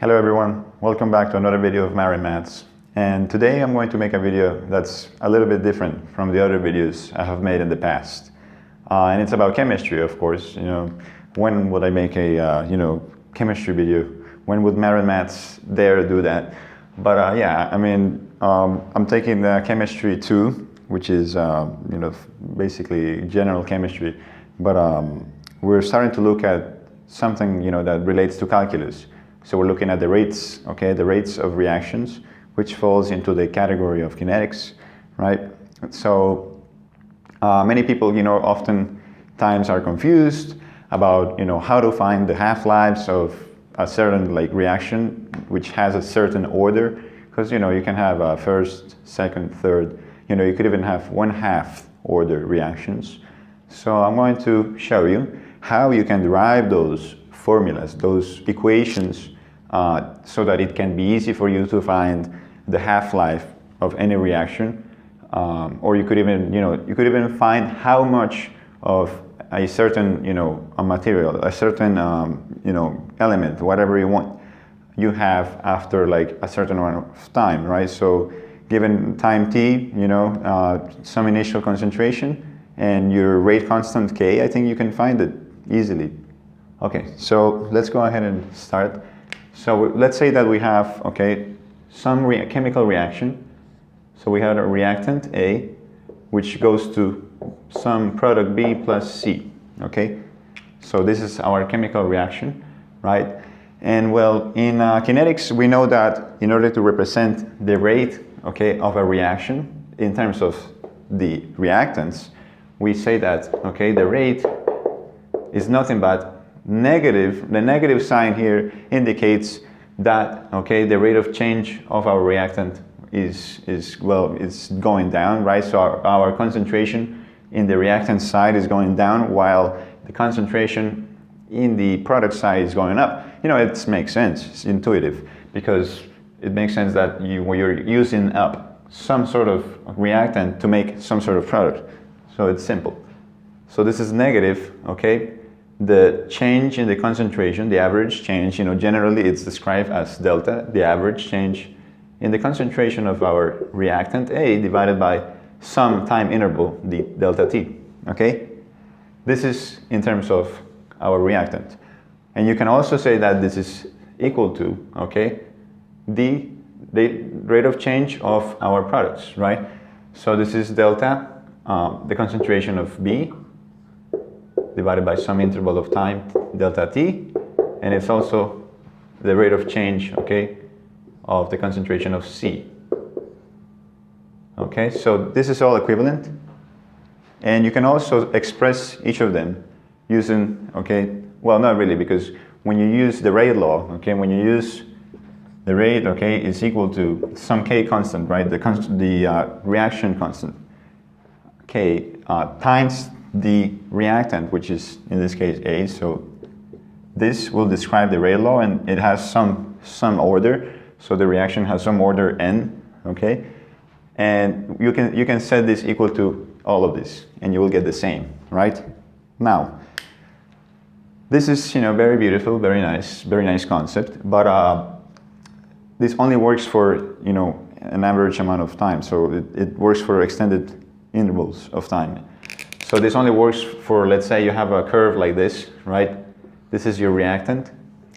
Hello everyone, welcome back to another video of Marine Maths. And today I'm going to make a video that's a little bit different from the other videos I have made in the past. And it's about chemistry, of course. When would I make a chemistry video? When would Marine Maths dare do that? But I'm taking chemistry 2, which is basically general chemistry. But we're starting to look at something that relates to calculus. So we're looking at the rates, the rates of reactions, which falls into the category of kinetics, right? So many people, oftentimes are confused about, how to find the half-lives of a certain reaction which has a certain order, because you can have a first, second, third. You could even have 1/2 order reactions. So I'm going to show you how you can derive those formulas, those equations, so that it can be easy for you to find the half-life of any reaction, or you could even find how much of a certain a material, a certain element, whatever you want, you have after a certain amount of time, right? So given time t, some initial concentration and your rate constant k, I think you can find it easily. Okay, so let's go ahead and start. So let's say that we have, some chemical reaction. So we have a reactant A, which goes to some product B plus C, So this is our chemical reaction, right? And well, in kinetics, we know that in order to represent the rate, of a reaction in terms of the reactants, we say that, the rate is nothing but negative. The negative sign here indicates that the rate of change of our reactant is going down, right? So our concentration in the reactant side is going down, while the concentration in the product side is going up. It makes sense. It's intuitive, because it makes sense that you're using up some sort of reactant to make some sort of product. So it's simple. So this is negative, The change in the concentration, the average change, generally it's described as delta, the average change in the concentration of our reactant A divided by some time interval, the delta T, This is in terms of our reactant. And you can also say that this is equal to, the rate of change of our products, right? So this is delta, the concentration of B, divided by some interval of time, delta T, and it's also the rate of change, of the concentration of C. So this is all equivalent, and you can also express each of them using, well, not really, because when you use the rate law, when you use the rate, is equal to some K constant, right? The reaction constant, K, times the reactant, which is in this case A. So this will describe the rate law, and it has some order. So the reaction has some order n, and you can set this equal to all of this, and you will get the same, right? Now, this is very beautiful, very nice concept, but this only works for an average amount of time. So it works for extended intervals of time. So this only works for, let's say you have a curve like this, right? This is your reactant,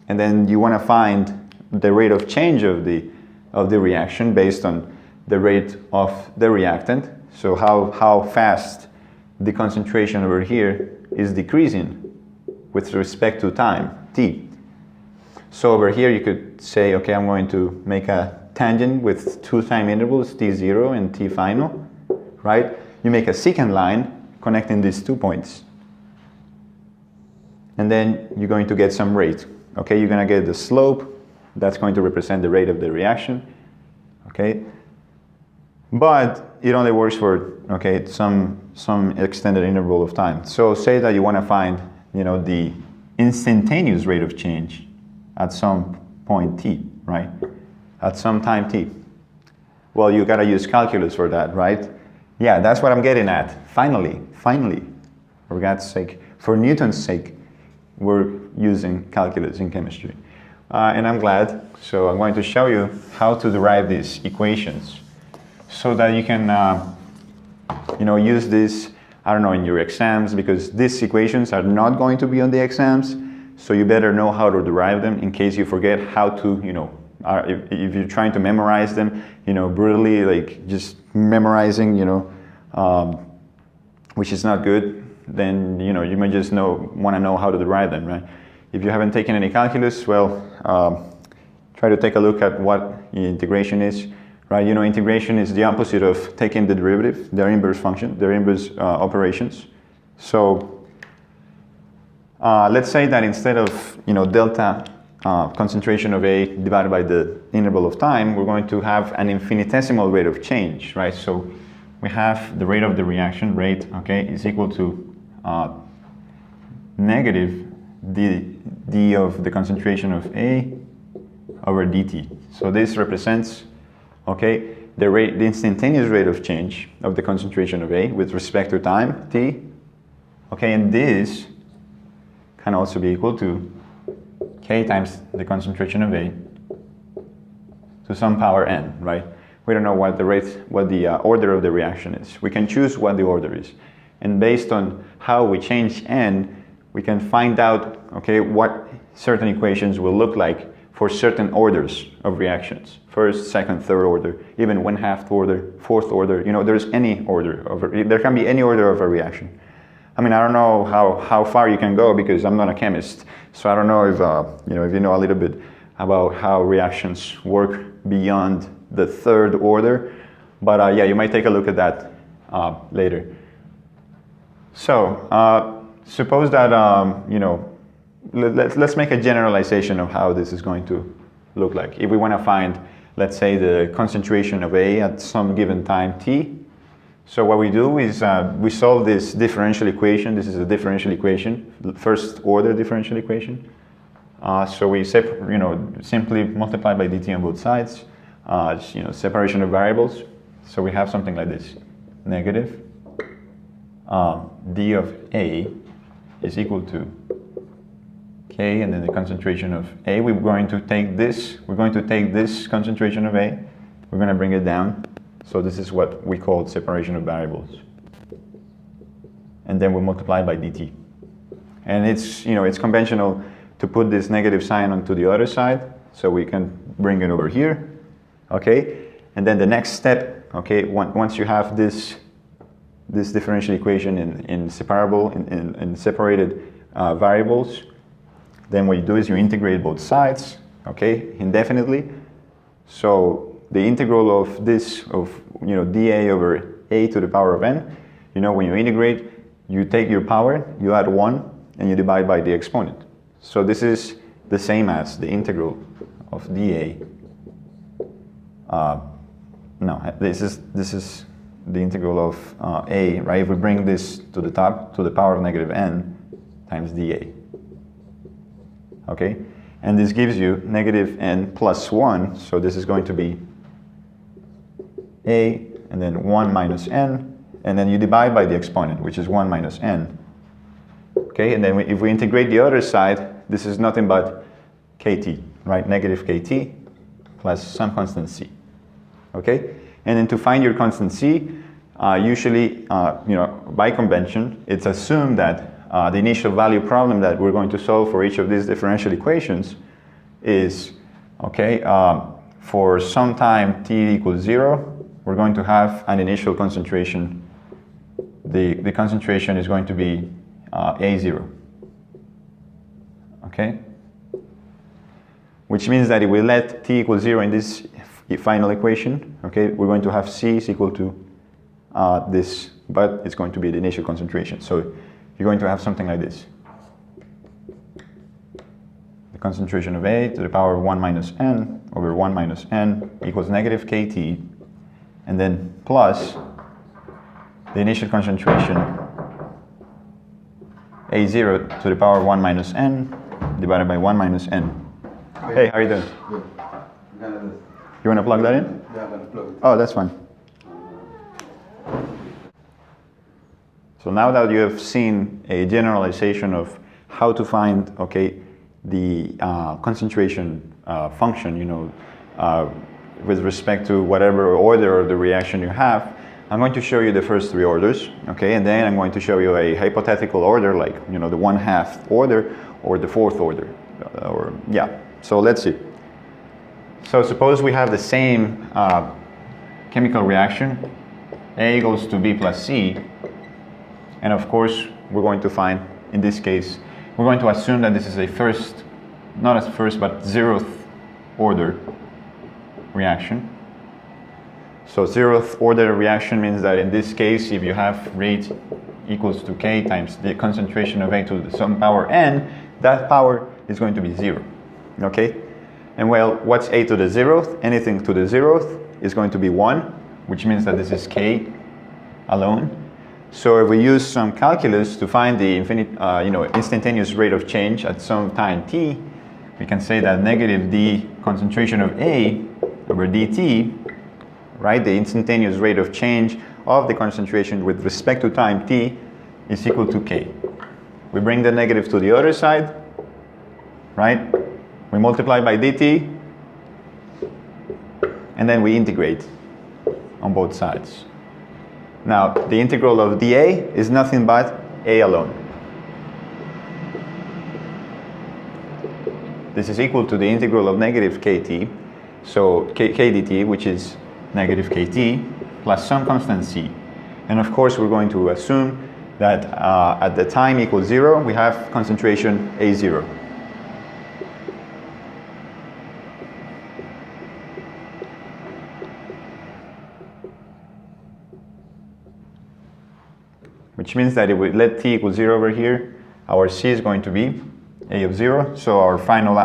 and then you want to find the rate of change of the reaction based on the rate of the reactant. So how fast the concentration over here is decreasing with respect to time, t. So over here you could say, I'm going to make a tangent with 2 time intervals, t0 and t final, right? You make a secant line connecting these 2 points, and then you're going to get some rate. You're going to get the slope. That's going to represent the rate of the reaction. But it only works for some extended interval of time. So say that you want to find the instantaneous rate of change at some point t, right? At some time t. Well, you got to use calculus for that, right? Yeah, that's what I'm getting at. Finally, for God's sake, for Newton's sake, we're using calculus in chemistry. and I'm glad. So I'm going to show you how to derive these equations so that you can use this, I don't know, in your exams, because these equations are not going to be on the exams, so you better know how to derive them in case you forget how to, if you're trying to memorize them, brutally, like just memorizing, which is not good, then, you may just want to know how to derive them, right? If you haven't taken any calculus, well, try to take a look at what integration is, right? Integration is the opposite of taking the derivative, their inverse function, their inverse operations. So let's say that instead of, delta concentration of A divided by the interval of time, we're going to have an infinitesimal rate of change, right? So we have the rate of the reaction rate, okay, is equal to negative d of the concentration of A over dt. So this represents, okay, the instantaneous rate of change of the concentration of A with respect to time, t. Okay, and this can also be equal to k times the concentration of A to some power n, right? We don't know what the order of the reaction is. We can choose what the order is. And based on how we change n, we can find out, okay, what certain equations will look like for certain orders of reactions. First, second, third order, even 1/2 order, fourth order, there's any order there can be any order of a reaction. I mean, I don't know how far you can go because I'm not a chemist, so I don't know if if you know a little bit about how reactions work beyond the third order, but yeah, you might take a look at that later. So suppose that let's make a generalization of how this is going to look like. If we want to find, let's say, the concentration of A at some given time t. So what we do is we solve this differential equation. This is a differential equation, first order differential equation. So we simply multiply by dt on both sides. Separation of variables. So we have something like this: negative d of A is equal to k, and then the concentration of A. We're going to take this concentration of A. We're going to bring it down. So this is what we call separation of variables. And then we multiply by dt. And it's conventional to put this negative sign onto the other side, so we can bring it over here. Okay? And then the next step, okay, once you have this differential equation in separated variables, then what you do is you integrate both sides, okay, indefinitely. So the integral of this, dA over A to the power of n, when you integrate, you take your power, you add 1, and you divide by the exponent. So this is the same as the integral of dA. This is the integral of A, right? If we bring this to the top, to the power of negative n times dA. Okay? And this gives you negative n plus 1, so this is going to be A, and then 1 minus n, and then you divide by the exponent, which is 1 minus n. Okay, and then if we integrate the other side, this is nothing but kt, right? Negative kt plus some constant c. Okay, and then to find your constant c, usually, by convention, it's assumed that the initial value problem that we're going to solve for each of these differential equations is, okay, for some time t equals 0, we're going to have an initial concentration. The concentration is going to be A0. Okay? Which means that if we let t equal 0 in this final equation, okay, we're going to have C is equal to this, but it's going to be the initial concentration. So you're going to have something like this. The concentration of A to the power of 1 minus n over 1 minus n equals negative kt, and then plus the initial concentration A0 to the power of 1 minus n divided by 1 minus n. Hey, how are you doing? Good. You want to plug that in? Yeah, I'm gonna plug it. Oh, that's fine. So now that you have seen a generalization of how to find, okay, the concentration function, with respect to whatever order of the reaction you have, I'm going to show you the first three orders, okay, and then I'm going to show you a hypothetical order, like the 1/2 order or the 4th order, So let's see. So suppose we have the same chemical reaction, A goes to B plus C, and of course we're going to find, in this case, we're going to assume that this is a not as first, but 0th order reaction. So 0th order reaction means that in this case, if you have rate equals to K times the concentration of A to some power N, that power is going to be 0, okay? And well, what's A to the 0th? Anything to the 0th is going to be 1, which means that this is K alone. So if we use some calculus to find the instantaneous rate of change at some time t, we can say that negative d concentration of A over dt, right, the instantaneous rate of change of the concentration with respect to time t is equal to K. We bring the negative to the other side, right? We multiply by dt, and then we integrate on both sides. Now, the integral of dA is nothing but A alone. This is equal to the integral of negative kt, so k dt, which is negative kt, plus some constant c. And of course, we're going to assume that at the time equals 0, we have concentration A0. Which means that if we let t equal 0 over here, our c is going to be A of 0. So our final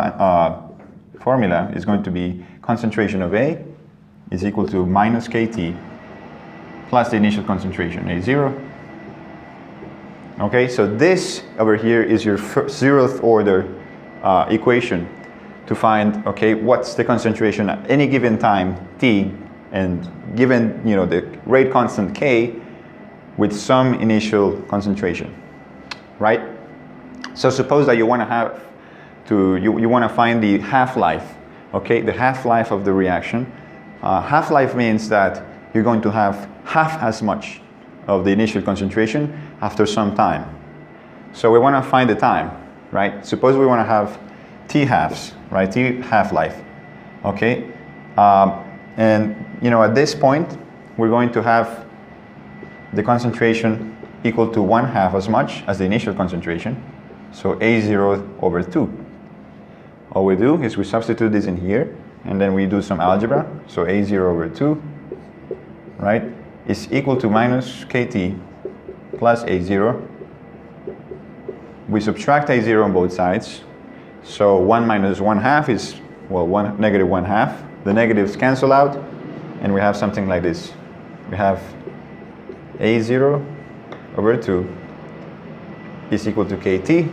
formula is going to be concentration of A is equal to minus kT plus the initial concentration, A0. Okay, so this over here is your 0th order equation to find, okay, what's the concentration at any given time t, and given the rate constant K, with some initial concentration, right? So suppose that you want to find the half-life, okay, the half-life of the reaction. Half-life means that you're going to have half as much of the initial concentration after some time. So we want to find the time, right? Suppose we want to have t halves, right? T half-life, okay? And at this point, we're going to have the concentration equal to 1/2 as much as the initial concentration, so A0 over 2. All we do is we substitute this in here, and then we do some algebra, so A0 over 2, right, is equal to minus KT plus A0. We subtract A0 on both sides, so 1 minus 1/2 is, well, negative 1/2. The negatives cancel out, and we have something like this. We have A0 over 2 is equal to KT.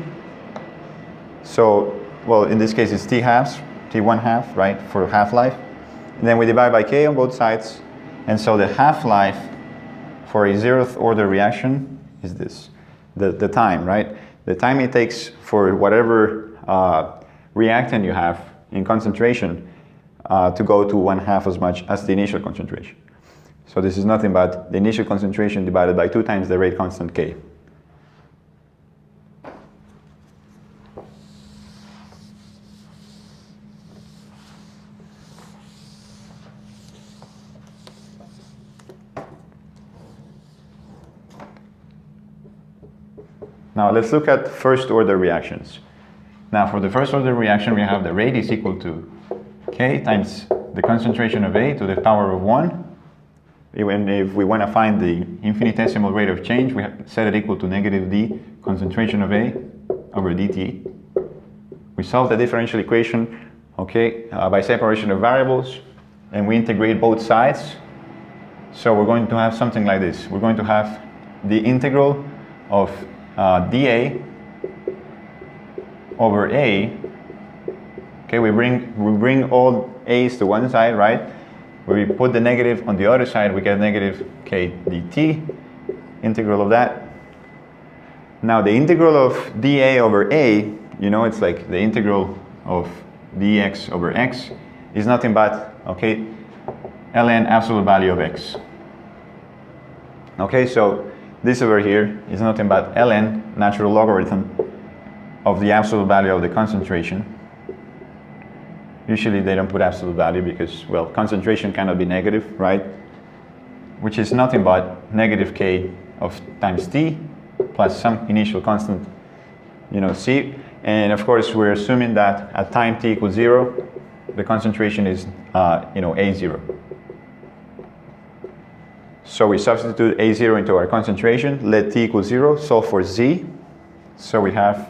So, well, in this case it's T halves, T 1/2, right, for half-life. And then we divide by K on both sides. And so the half-life for a 0th order reaction is this, the time, right? The time it takes for whatever reactant you have in concentration to go to 1/2 as much as the initial concentration. So this is nothing but the initial concentration divided by 2 times the rate constant K. Now let's look at first order reactions. Now for the first order reaction, we have the rate is equal to K times the concentration of A to the power of 1. If we want to find the infinitesimal rate of change, we set it equal to negative d concentration of A over dt. We solve the differential equation, okay, by separation of variables, and we integrate both sides. So we're going to have something like this. We're going to have the integral of dA over A. Okay, we bring all a's to one side, right? Where we put the negative on the other side, we get negative k dt, integral of that. Now the integral of dA over A you know, it's like the integral of dx over x is nothing but, okay, ln absolute value of x. Okay, so this over here is nothing but ln natural logarithm of the absolute value of the concentration. Usually they don't put absolute value because, well, concentration cannot be negative, right? Which is nothing but negative k of times t plus some initial constant, you know, c. And of course, we're assuming that at time t equals 0, the concentration is, you know, A0. So we substitute A0 into our concentration, let t equal 0, solve for z. So we have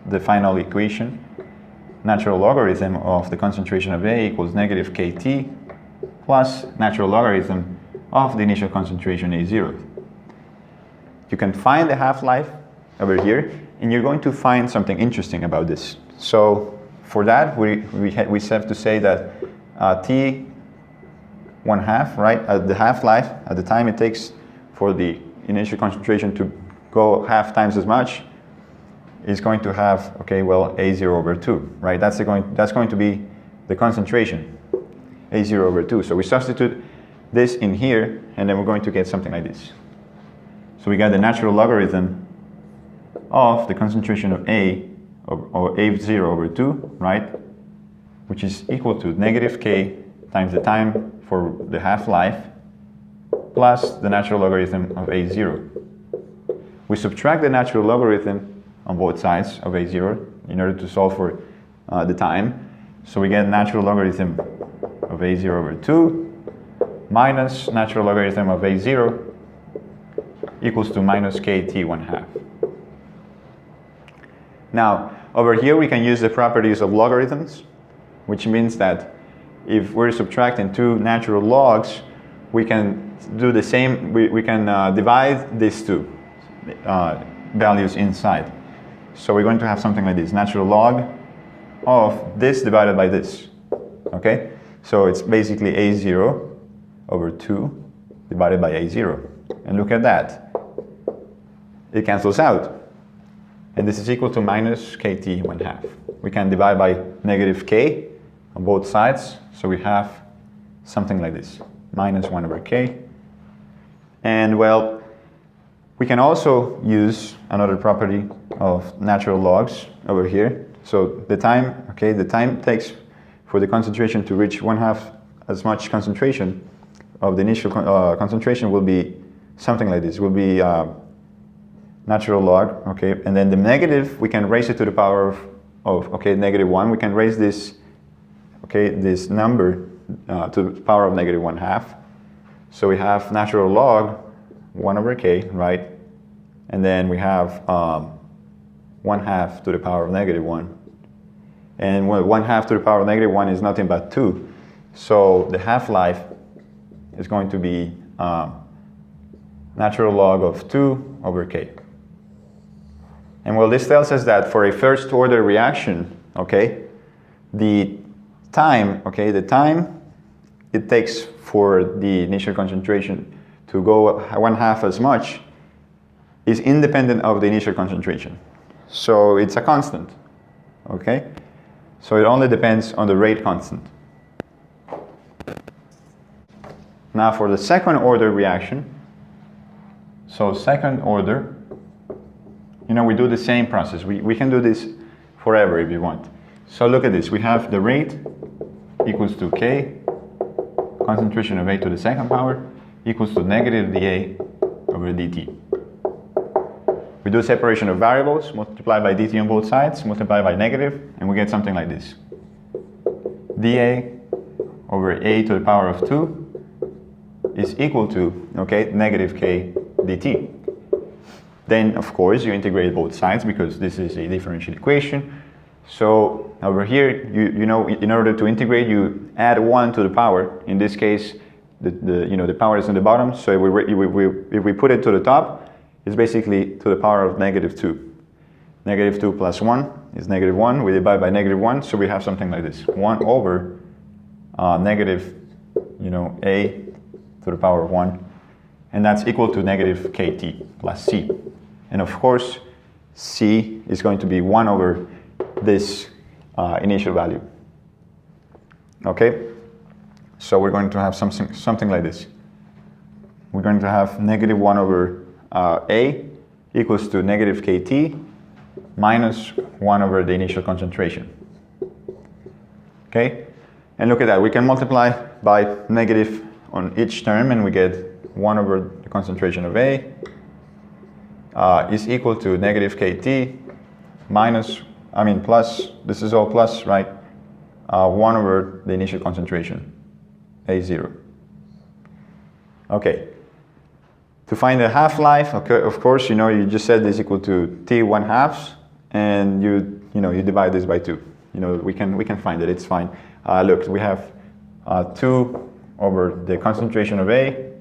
the final equation. Natural logarithm of the concentration of A equals negative kt plus natural logarithm of the initial concentration A0. You can find the half-life over here, and you're going to find something interesting about this. So for that, we have to say that t 1/2, right, at the half-life, at the time it takes for the initial concentration to go half times as much, is going to have, okay, well, A0 over 2, right? That's going to be the concentration, A0 over 2. So we substitute this in here, and then we're going to get something like this. So we got the natural logarithm of the concentration of A, or A0 over 2, right? Which is equal to negative k times the time for the half-life plus the natural logarithm of A0. We subtract the natural logarithm on both sides of A0 in order to solve for the time. So we get natural logarithm of A0 over 2 minus natural logarithm of A0 equals to minus kt 1/2. Now, over here we can use the properties of logarithms, which means that if we're subtracting two natural logs, we can do the same, we can divide these two values inside. So we're going to have something like this, natural log of this divided by this, okay? So it's basically A0 over 2 divided by A0. And look at that. It cancels out. And this is equal to minus kt 1/2. We can divide by negative k on both sides. So we have something like this, minus 1 over k. And well, we can also use another property of natural logs over here. So the time, okay, the time takes for the concentration to reach 1/2 as much concentration of the initial concentration will be something like this. Will be natural log, okay, and then the negative, we can raise it to the power of okay, negative 1. We can raise this, okay, this number to the power of negative 1/2. So we have natural log 1 over k, right? And then we have 1/2 to the power of negative 1. And 1/2 to the power of negative 1 is nothing but 2. So the half-life is going to be natural log of 2 over k. And well, this tells us that for a first order reaction, okay, the time it takes for the initial concentration to go 1/2 as much is independent of the initial concentration. So it's a constant, okay? So it only depends on the rate constant. Now for the second order reaction, so second order, you know, we do the same process. We can do this forever if you want. So look at this. We have the rate equals to k, concentration of A to the second power equals to negative dA over dt. We do separation of variables, multiply by dt on both sides, multiply by negative, and we get something like this. dA over A to the power of 2 is equal to, okay, negative k dt. Then, of course, you integrate both sides because this is a differential equation. So over here, you know, in order to integrate, you add 1 to the power. In this case, the power is on the bottom. So if we put it to the top, it's basically to the power of negative 2. Negative 2 plus 1 is negative 1. We divide by negative 1, so we have something like this. 1 over negative, A to the power of 1. And that's equal to negative kt plus c. And of course, c is going to be 1 over this initial value. Okay? So we're going to have something like this. We're going to have negative 1 over A equals to negative KT minus 1 over the initial concentration. Okay? And look at that. We can multiply by negative on each term, and we get 1 over the concentration of A is equal to negative KT minus, plus, this is all plus, right? 1 over the initial concentration, A0. Okay. To find the half-life, okay, of course, you just said this equal to T 1/2, and you divide this by 2. We can find it, it's fine. Look, we have 2 over the concentration of A,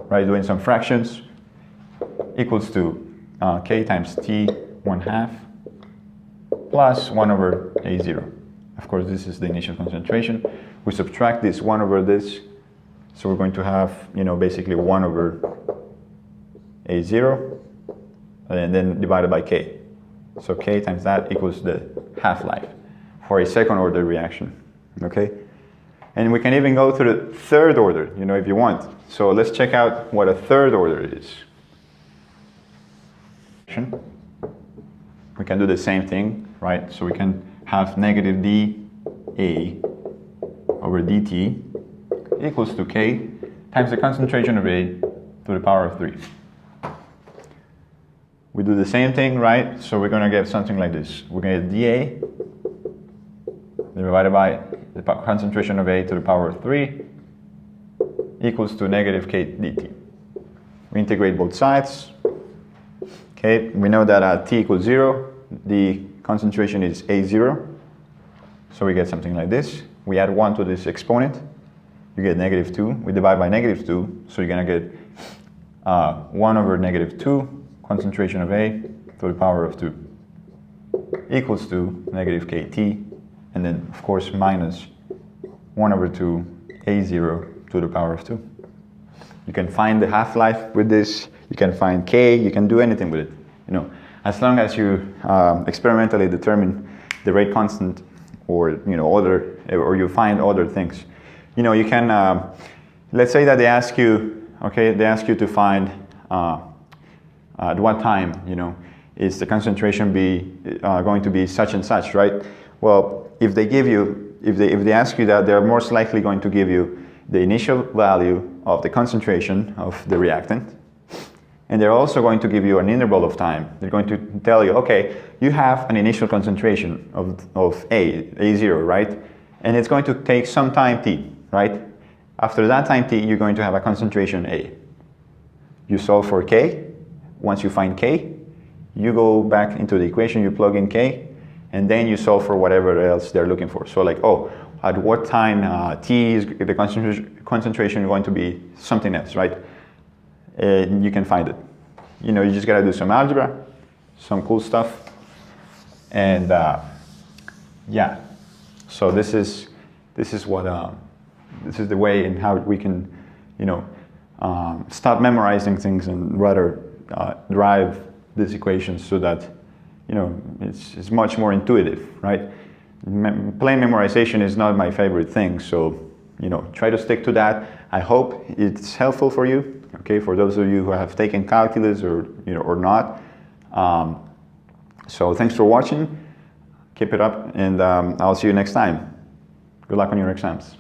right, doing some fractions, equals to K times T 1/2 plus 1 over A0. Of course, this is the initial concentration. We subtract this 1 over this, so we're going to have, basically 1 over A0, and then divided by K. So K times that equals the half-life for a second order reaction, okay? And we can even go to the third order, if you want. So let's check out what a third order is. We can do the same thing, right? So we can have negative dA over dt equals to K times the concentration of A to the power of 3. We do the same thing, right? So we're going to get something like this. We're going to get dA divided by the concentration of A to the power of 3 equals to negative K dt. We integrate both sides. Okay, we know that at T equals 0, the concentration is A0. So we get something like this. We add 1 to this exponent. You get negative 2. We divide by negative 2. So you're going to get 1 over negative 2, concentration of A to the power of 2 equals to negative KT. And then, of course, minus 1 over 2 A0 to the power of 2. You can find the half-life with this. You can find K. You can do anything with it. As long as you experimentally determine the rate constant, or or you find other things. You can. Let's say that they ask you, to find at what time, is the concentration going to be such and such, right? Well, if they ask you that, they're most likely going to give you the initial value of the concentration of the reactant, and they're also going to give you an interval of time. They're going to tell you, okay, you have an initial concentration of A0, right? And it's going to take some time t, right? After that time t, you're going to have a concentration A. You solve for K. Once you find K, you go back into the equation, you plug in K, and then you solve for whatever else they're looking for. So at what time T is the concentration going to be something else, right? And you can find it. You just gotta do some algebra, some cool stuff, and yeah. So this is the way in how we can, stop memorizing things and rather derive these equations so that it's much more intuitive, right? Plain memorization is not my favorite thing, so try to stick to that. I hope it's helpful for you. Okay, for those of you who have taken calculus or not. So thanks for watching. Keep it up, and I'll see you next time. Good luck on your exams.